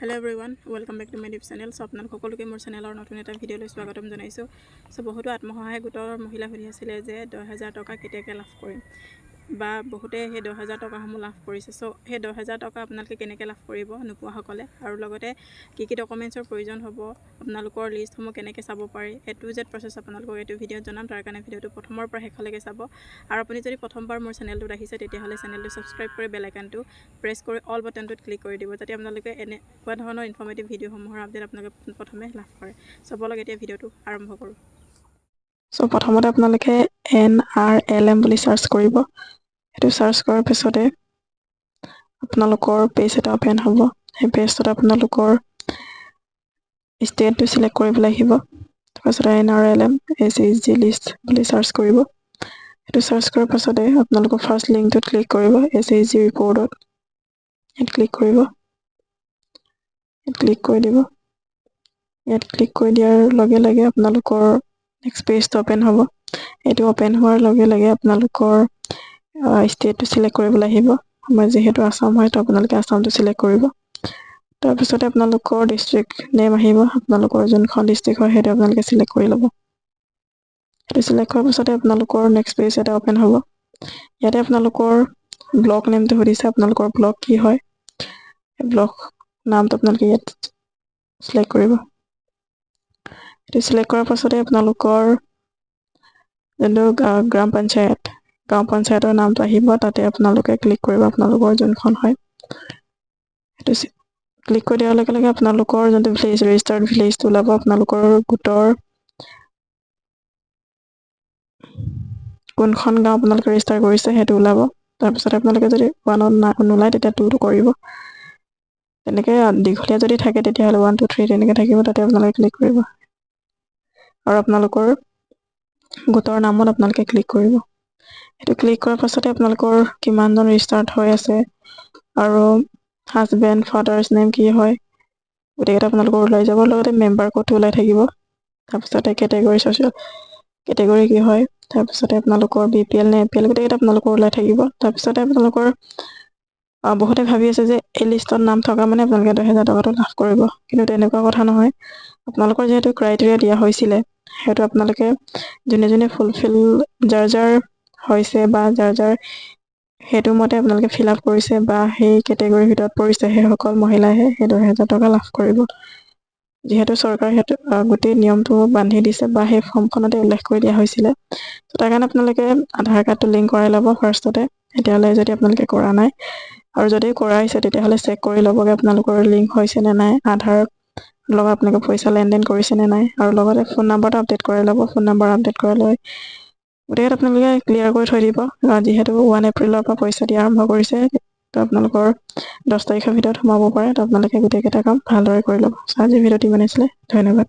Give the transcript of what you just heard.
Hello everyone, welcome back to my YouTube channel. So আপোনালোক সকলোকে মোৰ চেনেলৰ নতুন এটা ভিডিঅ'লৈ স্বাগতম জনাইছো। So বহুতো আত্মসহায়ক গোটৰ মহিলা সুধি আছিল যে 10000 টকা কেতিয়াকৈ লাভ কৰিম বা বহুতে সেই 10000 টকাসমূহ লাভ কৰিছে। সো সেই 10000 টকা আপোনালোকে কেনেকৈ লাভ কৰিব নোপোৱাসকলে আৰু লগতে কি কি ডকুমেন্টছৰ প্ৰয়োজন হ'ব আপোনালোকৰ লিষ্টসমূহ কেনেকৈ চাব পাৰি A to Z প্ৰসেছ আপোনালোকক এইটো ভিডিঅ'ত জনাম। তাৰ কাৰণে ভিডিঅ'টো প্ৰথমৰ পৰা শেষলৈকে চাব আৰু আপুনি যদি প্ৰথমবাৰ মোৰ চেনেলটোত আহিছে তেতিয়াহ'লে চেনেলটো সাবস্ক্ৰাইব কৰি বেল আইকনটো প্ৰেছ কৰি অল বাটনটোত ক্লিক কৰি দিব যাতে আপোনালোকে এনেকুৱা ধৰণৰ ইনফৰ্মেটিভ ভিডিঅ'সমূহৰ আপডেট আপোনালোকে প্ৰথমে লাভ কৰে। সো বলক এতিয়া ভিডিঅ'টো আৰম্ভ কৰোঁ। সো প্ৰথমতে আপোনালোকে NRLM বুলি সাৰ্চ কৰিব। এটো সাৰ্চ কৰাৰ পিছতে আপোনালোকৰ পেজ এটা ওপেন হ'ব। সেই পেজটোত আপোনালোকৰ ষ্টেটটো সিলেক্ট কৰিব লাগিব। তাৰপিছত NRLM SHG লিষ্ট বুলি সাৰ্চ কৰিব। এটো সাৰ্চ কৰাৰ পিছতে আপোনালোকৰ ফাৰ্ষ্ট লিংকটোত ক্লিক কৰিব SHG ৰিপৰ্টত। ইয়াত ক্লিক কৰিব। ক্লিক কৰি দিব। ইয়াত ক্লিক কৰি দিয়াৰ লগে লগে আপোনালোকৰ নেক্সট পেজটো ওপেন হ'ব। এটো ওপেন হোৱাৰ লগে লগে আপোনালোকৰ ষ্টেটটো সিলেক্ট কৰিব লাগিব। মই যেহেতু আসাম হয় তো আপোনালোকে আসামটো সিলেক্ট কৰিব। তাৰ পিছতে আপোনালোকৰ ডিস্ট্ৰিক্ট নেম আহিব। আপোনালোকৰ যোনখন ডিস্ট্ৰিক্ট হয় হেটো আপোনালোকে সিলেক্ট কৰি ল'ব। এটো সিলেক্ট কৰাৰ পিছতে আপোনালোকৰ নেক্সট পেজ এটা ওপেন হ'ব। ইয়াতে আপোনালোকৰ ব্লক নেমটো সুধিছে আপোনালোকৰ ব্লক কি হয়। ব্লক নামটো আপোনালোকে ইয়াত সিলেক্ট কৰিব। এটো সিলেক্ট কৰাৰ পাছতে আপোনালোকৰ যোনটো গ্ৰাম পঞ্চায়তৰ নামটো আহিব তাতে আপোনালোকে ক্লিক কৰিব আপোনালোকৰ যোনখন হয়। এটো ক্লিক কৰি দিয়াৰ লগে লগে আপোনালোকৰ যোনটো ভিলেজ ৰেজিষ্টাৰ্ড ভিলেজটো ওলাব। আপোনালোকৰ গোটৰ কোনখন গাঁও আপোনালোকে ৰেজিষ্টাৰ কৰিছে হেটো ওলাব। তাৰ পিছত আপোনালোকে যদি 1ত নোলায় তেতিয়া 2টো কৰিব। তেনেকৈ দীঘলীয়া যদি থাকে তেতিয়াহ'লে 1 2 3 তেনেকৈ থাকিব। তাতে আপোনালোকে ক্লিক কৰিব আৰু আপোনালোকৰ গোটৰ নামত আপোনালোকে ক্লিক কৰিব। এটো ক্লিক কৰাৰ পাছতে আপোনালোকৰ কিমানজন ৰেজিষ্টাৰ্ড হৈ আছে আৰু হাজবেণ্ড ফাদাৰ্স নেম কি হয় গোটেইকেইটা আপোনালোকৰ ওলাই যাব। লগতে মেম্বাৰ কোডটো ওলাই থাকিব। তাৰপিছতে কেটেগৰী সোশিয়েল কেটেগৰী কি হয়। তাৰপিছতে আপোনালোকৰ BPL নে APL গোটেইকেইটা আপোনালোকৰ ওলাই থাকিব। তাৰপিছতে আপোনালোকৰ বহুতে ভাবি আছে যে এই লিষ্টত নাম থকা মানে আপোনালোকে 10000 টকাটো লাভ কৰিব। কিন্তু তেনেকুৱা কথা নহয়। আপোনালোকৰ যেহেতু ক্ৰাইটেৰিয়া দিয়া হৈছিলে হেতু আপোনালোকে যোনে ফুলফিল যাৰ হৈছে বা যাৰ হেতু মতে আপোনালোকে ফিল আপ কৰিছে বা সেই কেটেগৰীৰ ভিতৰত পৰিছে সেই সকল মহিলাহে সেই 10000 টকা লাভ কৰিব। যেহেতু চৰকাৰে হেতু গোটেই নিয়মটো বান্ধি দিছে বা সেই ফৰ্মখনতে উল্লেখ কৰি দিয়া হৈছিলে। তো তাৰ কাৰণে আপোনালোকে আধাৰ কাৰ্ডটো লিংক কৰাই ল'ব ফাৰ্ষ্টতে। এতিয়ালে যদি আপোনালোকে কৰা নাই আৰু যদি কৰাইছে তেতিয়াহ'লে চেক কৰি ল'বগে আপোনালোকৰ লিংক হৈছে নে নাই। আধাৰ লগত আপোনালোকে পইচা লেনদেন কৰিছে নে নাই আৰু লগতে ফোন নাম্বাৰটো আপডেট কৰাই ল'ব। ফোন নাম্বাৰ আপডেট কৰাই লৈ গোটেইকেইটা আপোনালোকে ক্লিয়াৰ কৰি থৈ দিব। যিহেতু 1 এপ্ৰিলৰ পৰা পইচা দিয়া আৰম্ভ কৰিছে তো আপোনালোকৰ 10 তাৰিখৰ ভিতৰত সোমাব পাৰে। তো আপোনালোকে গোটেইকেইটা কাম ভালদৰে কৰি ল'ব। আজি ভিডিঅ'টো ইমানেই আছিলে। ধন্যবাদ।